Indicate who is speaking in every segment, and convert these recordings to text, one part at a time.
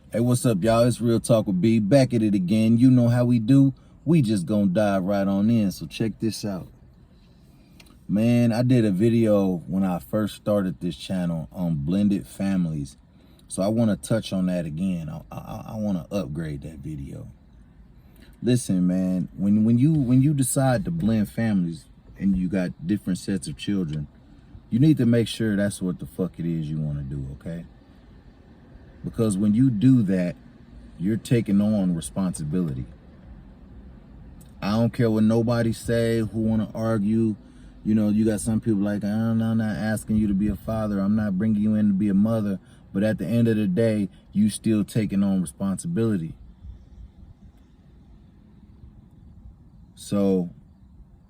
Speaker 1: Hey, what's up, y'all? It's Real Talk with B. Back at it again. You know how we do. We just gonna dive right on in. So check this out. Man, I did a video when I first started this channel on blended families. So I want to touch on that again. I want to upgrade that video. Listen, man, when you decide to blend families and you got different sets of children, you need to make sure that's what the fuck it is you want to do, okay? Because when you do that, you're taking on responsibility. I don't care what nobody say, who want to argue. You know, you got some people like, I'm not asking you to be a father. I'm not bringing you in to be a mother. But at the end of the day, you still taking on responsibility. So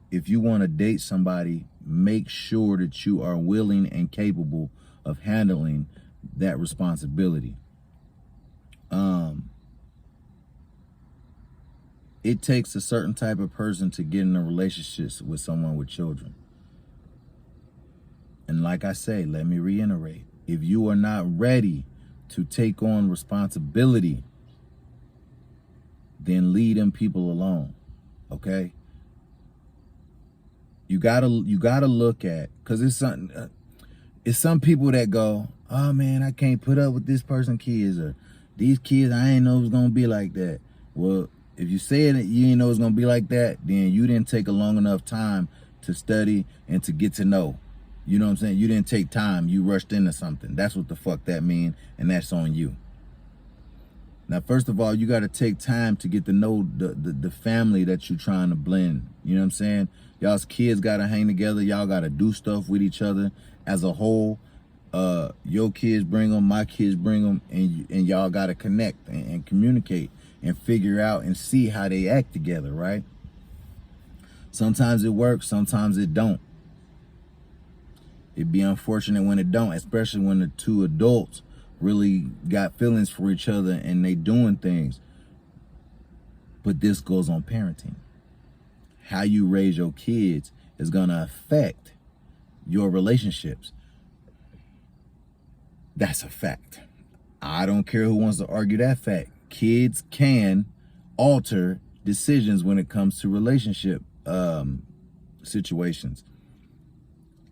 Speaker 1: if you want to date somebody, make sure that you are willing and capable of handling that responsibility. It takes a certain type of person to get in a relationship with someone with children. And like I say, let me reiterate, if you are not ready to take on responsibility, then leave them people alone, okay? You gotta look at, because it's some people that go, oh man, I can't put up with this person's kids, or these kids, I ain't know it was gonna be like that. Well, if you say that you ain't know it's gonna be like that, then you didn't take a long enough time to study and to get to know. You know what I'm saying? You didn't take time. You rushed into something. That's what the fuck that mean, and that's on you. Now, first of all, you got to take time to get to know the family that you're trying to blend. You know what I'm saying? Y'all's kids got to hang together. Y'all got to do stuff with each other as a whole. Your kids bring them, my kids bring them, and y'all got to connect and communicate and figure out and see how they act together, right? Sometimes it works, sometimes it don't. It'd be unfortunate when it don't, especially when the two adults really got feelings for each other and they doing things. But this goes on parenting. How you raise your kids is gonna affect your relationships. That's a fact. I don't care who wants to argue that fact. Kids can alter decisions when it comes to relationship situations.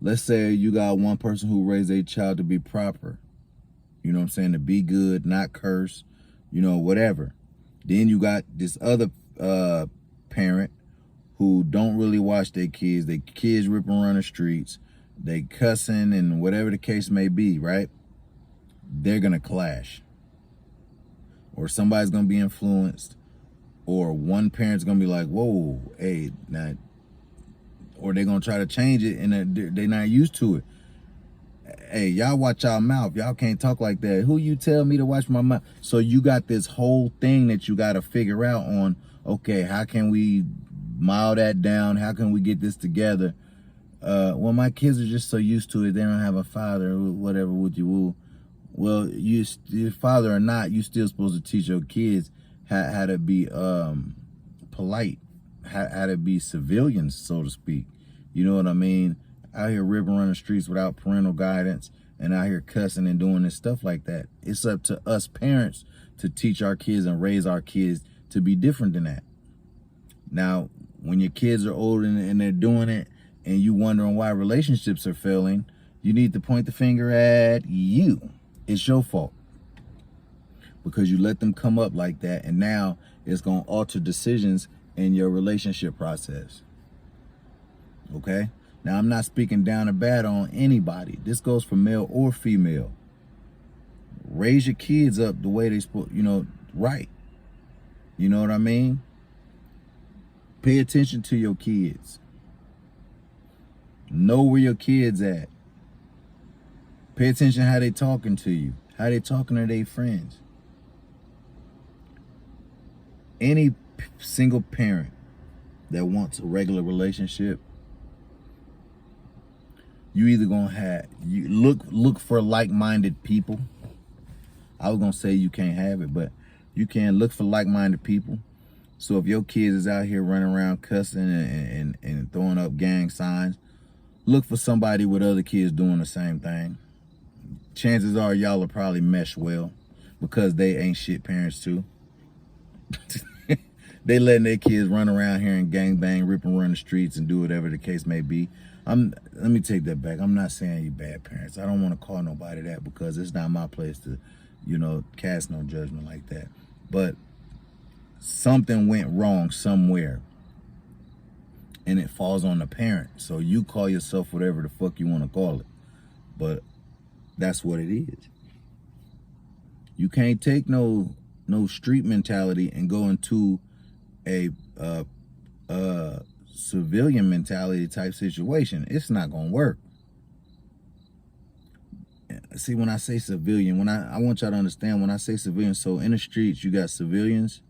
Speaker 1: Let's say you got one person who raised a child to be proper. You know what I'm saying? To be good, not curse, you know, whatever. Then you got this other parent who don't really watch their kids. Their kids ripping around the streets. They cussing and whatever the case may be, right? They're going to clash. Or somebody's going to be influenced. Or one parent's going to be like, whoa, hey, now. Or they're going to try to change it and they're not used to it. Hey, y'all watch y'all mouth. Y'all can't talk like that. Who you tell me to watch my mouth? So you got this whole thing that you got to figure out on, okay, how can we mile that down? How can we get this together? Well, my kids are just so used to it. They don't have a father or whatever with you. Will. Well, your father or not, you still supposed to teach your kids how to be polite, how to be civilians, so to speak. You know what I mean? Out here ripping around the streets without parental guidance and out here cussing and doing this stuff like that. It's up to us parents to teach our kids and raise our kids to be different than that. Now, when your kids are older and they're doing it and you wondering why relationships are failing, you need to point the finger at you. It's your fault because you let them come up like that, and now it's going to alter decisions in your relationship process. Okay? Now, I'm not speaking down or bad on anybody. This goes for male or female. Raise your kids up the way they supposed, right. You know what I mean? Pay attention to your kids. Know where your kids at. Pay attention how they talking to you, how they talking to their friends. Any single parent that wants a regular relationship, you either gonna look for like-minded people. I was gonna say you can't have it, but you can look for like-minded people. So if your kids is out here running around cussing and throwing up gang signs, look for somebody with other kids doing the same thing. Chances are y'all will probably mesh well. because they ain't shit parents too. They letting their kids run around here and gang bang, rip and run the streets and do whatever the case may be. Let me take that back. I'm not saying you bad parents. I don't want to call nobody that because it's not my place to, cast no judgment like that. But something went wrong somewhere, and it falls on the parent. So you call yourself whatever the fuck you want to call it, but that's what it is. You can't take no street mentality and go into a civilian mentality type situation. It's not gonna work. See, when I say civilian, I want y'all to understand, when I say civilian, so in the streets you got civilians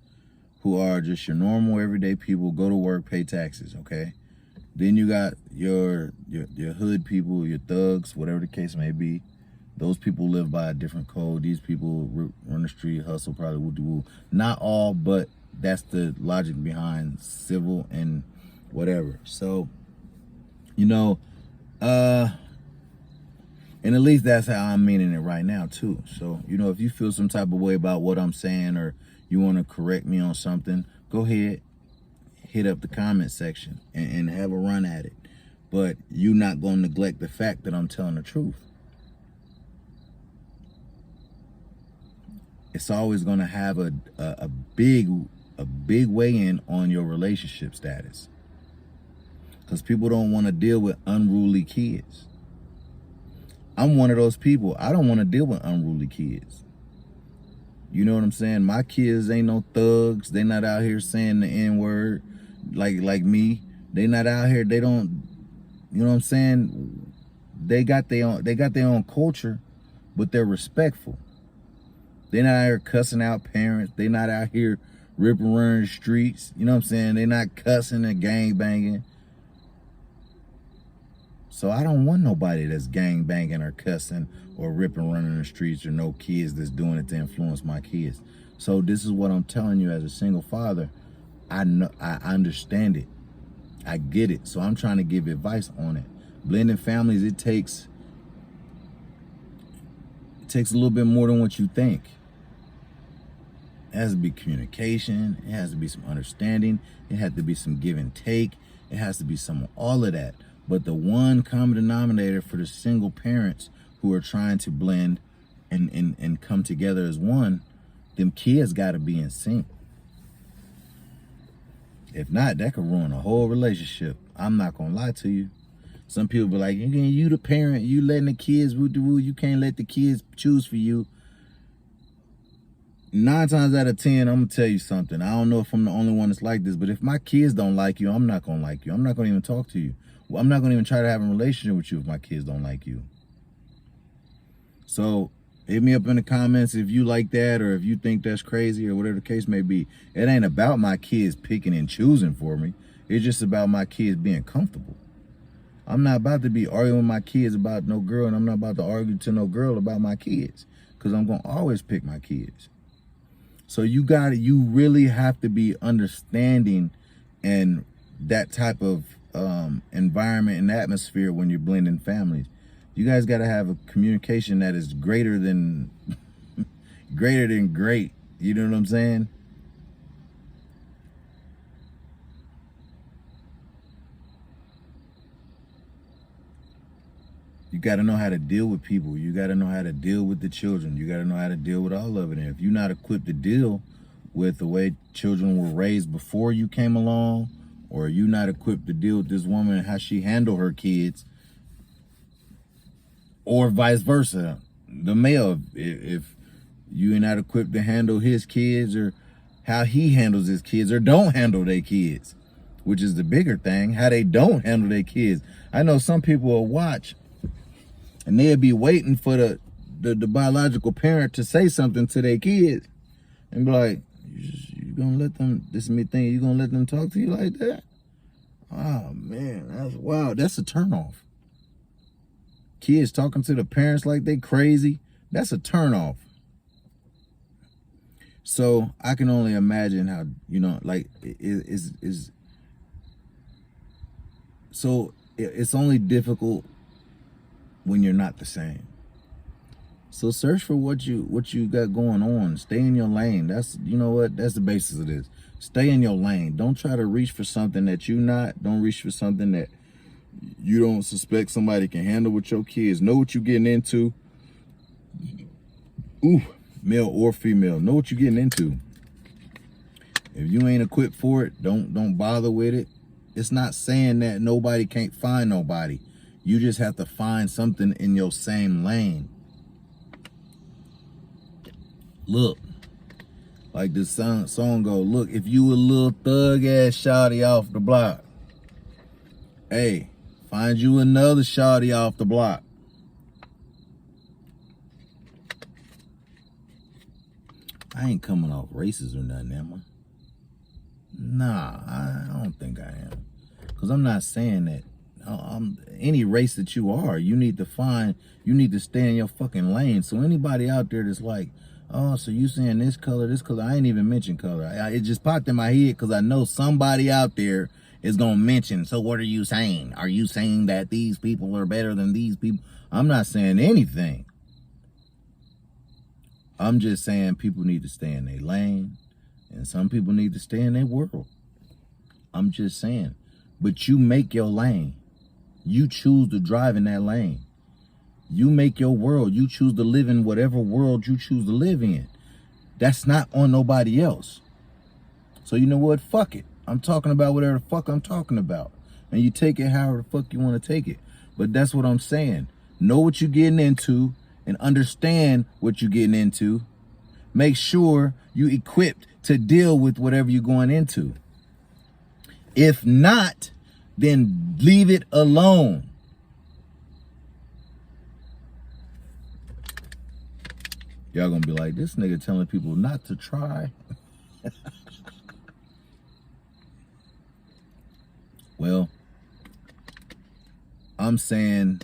Speaker 1: who are just your normal everyday people, go to work, pay taxes, okay? Then you got your hood people, your thugs, whatever the case may be. Those people live by a different code. These people run the street, hustle, probably woo-de-woo. Not all, but that's the logic behind civil and whatever. So, and at least that's how I'm meaning it right now too. So, if you feel some type of way about what I'm saying, or you want to correct me on something, go ahead, hit up the comment section and have a run at it. But you're not going to neglect the fact that I'm telling the truth. It's always going to have a big weigh in on your relationship status, because people don't want to deal with unruly kids. I'm one of those people. I don't want to deal with unruly kids. You know what I'm saying? My kids ain't no thugs. They not out here saying the N-word like me. They not out here. They don't, you know what I'm saying? They got their own culture, but they're respectful. They're not out here cussing out parents. They not out here ripping running the streets. You know what I'm saying? They're not cussing and gang banging. So I don't want nobody that's gang banging or cussing or ripping running the streets, or no kids that's doing it to influence my kids. So this is what I'm telling you as a single father. I know, I understand it. I get it. So I'm trying to give advice on it. Blending families, it takes a little bit more than what you think. It has to be communication. It has to be some understanding. It has to be some give and take. It has to be some all of that. But the one common denominator for the single parents who are trying to blend and come together as one, them kids got to be in sync. If not, that could ruin a whole relationship. I'm not going to lie to you. Some people be like, you the parent, you letting the kids woo-de-woo, you can't let the kids choose for you. 9 times out of 10, I'm going to tell you something. I don't know if I'm the only one that's like this, but if my kids don't like you, I'm not going to like you. I'm not going to even talk to you. Well, I'm not going to even try to have a relationship with you if my kids don't like you. So hit me up in the comments if you like that, or if you think that's crazy, or whatever the case may be. It ain't about my kids picking and choosing for me. It's just about my kids being comfortable. I'm not about to be arguing with my kids about no girl, and I'm not about to argue to no girl about my kids, because I'm going to always pick my kids. So you really have to be understanding and that type of environment and atmosphere when you're blending families. You guys got to have a communication that is greater than great. You know what I'm saying? You got to know how to deal with people. You got to know how to deal with the children. You got to know how to deal with all of it. And if you're not equipped to deal with the way children were raised before you came along, or you're not equipped to deal with this woman and how she handled her kids, or vice versa, the male, if you're not equipped to handle his kids, or how he handles his kids, or don't handle their kids, which is the bigger thing, how they don't handle their kids. I know some people will watch and they'll be waiting for the biological parent to say something to their kids and be like, you gonna let them, this is me thinking, you gonna let them talk to you like that? Oh man, that's wow, that's a turnoff. Kids talking to the parents like they crazy, that's a turnoff. So I can only imagine how, it's only difficult when you're not the same. So search for what you got going on. Stay in your lane. That's, you know what? That's the basis of this. Stay in your lane. Don't try to reach for something that you not. Don't reach for something that you don't suspect somebody can handle with your kids. Know what you're getting into. Ooh, male or female. Know what you're getting into. If you ain't equipped for it, don't bother with it. It's not saying that nobody can't find nobody. You just have to find something in your same lane. Look, like this song go, look, if you a little thug ass shawty off the block, hey, find you another shawty off the block. I ain't coming off racist or nothing, am I? Nah, I don't think I am. Because I'm not saying that. Any race that you are, you need to stay in your fucking lane. So anybody out there that's like, oh, so you saying this color, I ain't even mention color. It just popped in my head because I know somebody out there is going to mention, so what are you saying? Are you saying that these people are better than these people? I'm not saying anything. I'm just saying people need to stay in their lane and some people need to stay in their world. I'm just saying. But you make your lane. You choose to drive in that lane. You make your world. You choose to live in whatever world you choose to live in. That's not on nobody else. So you know what? Fuck it. I'm talking about whatever the fuck I'm talking about. And you take it however the fuck you want to take it. But that's what I'm saying. Know what you're getting into and understand what you're getting into. Make sure you equipped to deal with whatever you're going into. If not, then leave it alone. Y'all gonna be like, this nigga telling people not to try. Well, I'm saying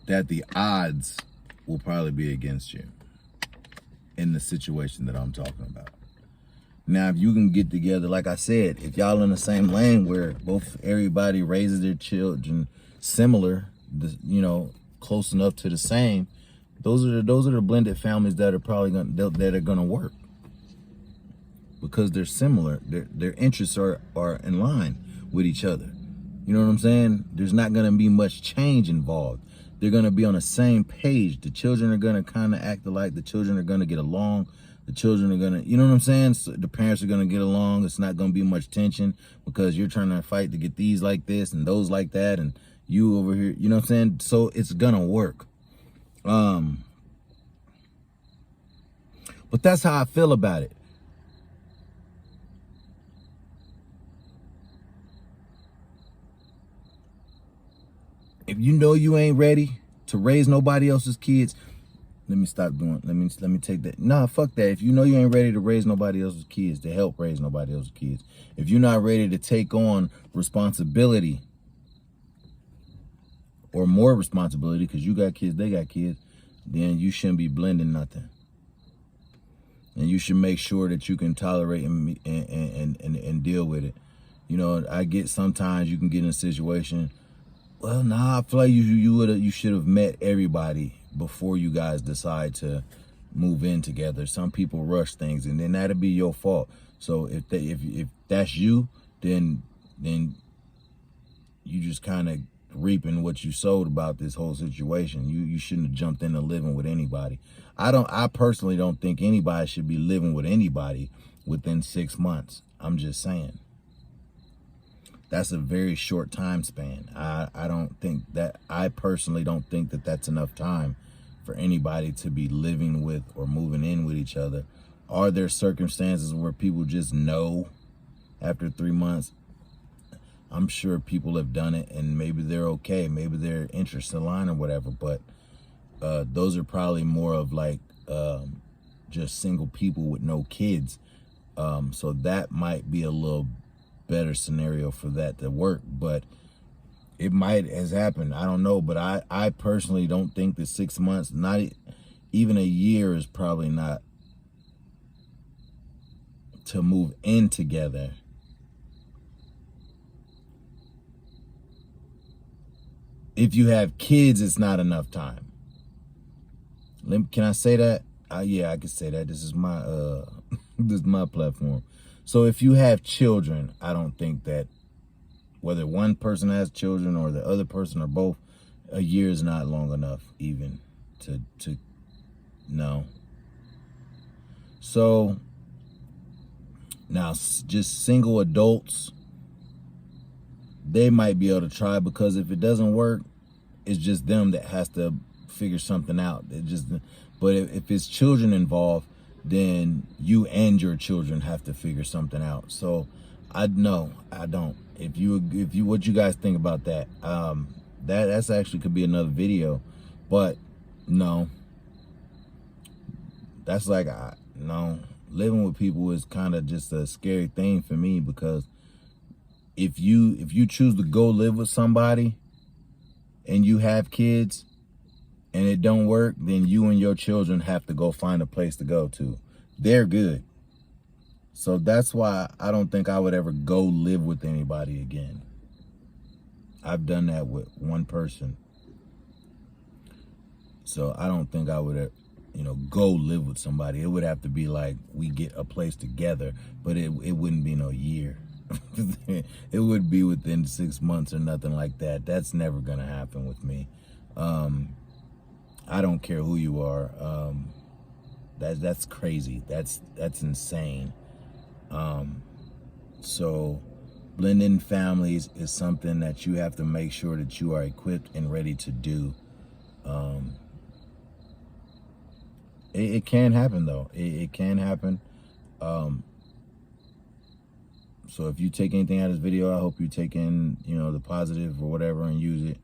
Speaker 1: that the odds will probably be against you in the situation that I'm talking about. Now, if you can get together, like I said, if y'all in the same lane where everybody raises their children similar, you know, close enough to the same, those are the blended families that are probably gonna work because they're similar. Their interests are in line with each other. You know what I'm saying? There's not gonna be much change involved. They're gonna be on the same page. The children are gonna kind of act alike. The children are gonna get along. The children are gonna, you know what I'm saying? So the parents are gonna get along. It's not gonna be much tension because you're trying to fight to get these like this and those like that, and you over here, you know what I'm saying? So it's gonna work. But that's how I feel about it. If you know you ain't ready to raise nobody else's kids, let me take that. Nah, fuck that. If you know you ain't ready to raise nobody else's kids, to help raise nobody else's kids, if you're not ready to take on responsibility or more responsibility because you got kids, they got kids, then you shouldn't be blending nothing. And you should make sure that you can tolerate and deal with it. You know, I get sometimes you can get in a situation. Well, nah, I feel like you should have met everybody before you guys decide to move in together. Some people rush things, and then that'll be your fault. So if that's you, then you just kind of reaping what you sowed about this whole situation. You shouldn't have jumped into living with anybody. I personally don't think anybody should be living with anybody within 6 months. I'm just saying. That's a very short time span. I personally don't think that that's enough time for anybody to be living with or moving in with each other. Are there circumstances where people just know after 3 months? I'm sure people have done it and maybe they're okay. Maybe their interests align or whatever, but those are probably more of like just single people with no kids. So that might be a little better scenario for that to work, but it might has happened. I don't know, but I personally don't think that 6 months, not even a year, is probably not to move in together. If you have kids, it's not enough time. Can I say that? Yeah, I can say that. This is my this is my platform. So if you have children, I don't think that whether one person has children or the other person or both, a year is not long enough even to no. So now just single adults, they might be able to try, because if it doesn't work, it's just them that has to figure something out. But if it's children involved, then you and your children have to figure something out. So I don't. If you what you guys think about that? That's actually could be another video, but no. That's like no. Living with people is kind of just a scary thing for me, because if you choose to go live with somebody and you have kids and it don't work, then you and your children have to go find a place to go to. They're good. So that's why I don't think I would ever go live with anybody again. I've done that with one person. So I don't think I would, go live with somebody. It would have to be like we get a place together, but it wouldn't be no year. It would be within 6 months or nothing like that. That's never gonna happen with me. I don't care who you are. That's crazy. That's insane. So blending families is something that you have to make sure that you are equipped and ready to do. It can happen though. It can happen. So if you take anything out of this video, I hope you take in, the positive or whatever and use it.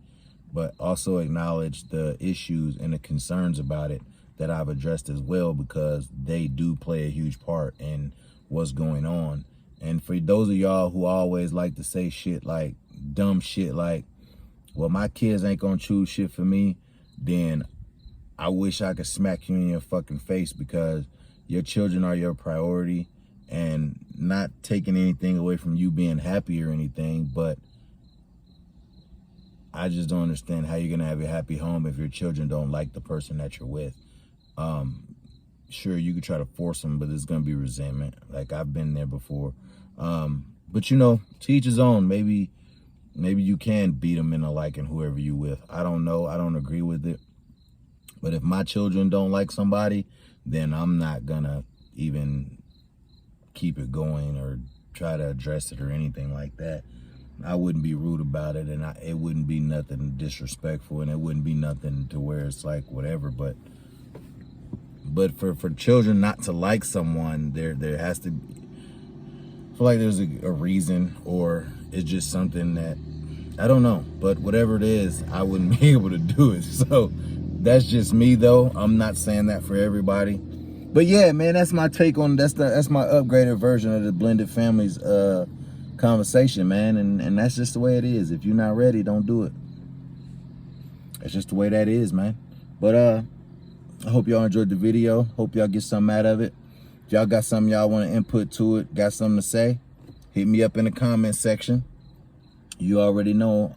Speaker 1: But also acknowledge the issues and the concerns about it that I've addressed as well, because they do play a huge part in what's going on. And for those of y'all who always like to say shit like dumb shit like, well, my kids ain't gonna choose shit for me, then I wish I could smack you in your fucking face, because your children are your priority. And not taking anything away from you being happy or anything, but I just don't understand how you're gonna have a happy home if your children don't like the person that you're with. Sure, you could try to force them, but there's gonna be resentment. Like, I've been there before. But to each his own. Maybe you can beat them into liking whoever you with. I don't know. I don't agree with it. But if my children don't like somebody, then I'm not gonna even keep it going or try to address it or anything like that. I wouldn't be rude about it, and it wouldn't be nothing disrespectful, and it wouldn't be nothing to where it's like whatever. But for children not to like someone, there has to be, I feel like there's a reason, or it's just something that I don't know. But whatever it is, I wouldn't be able to do it. So that's just me though. I'm not saying that for everybody. But yeah, man, that's my take on that's my upgraded version of the blended families conversation, man. And that's just the way it is. If you're not ready, don't do it. That's just the way that is, man. But I hope y'all enjoyed the video. Hope y'all get something out of it. If y'all got something y'all want to input to it, got something to say, hit me up in the comment section. You already know.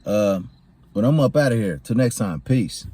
Speaker 1: But I'm up out of here. Till next time. Peace.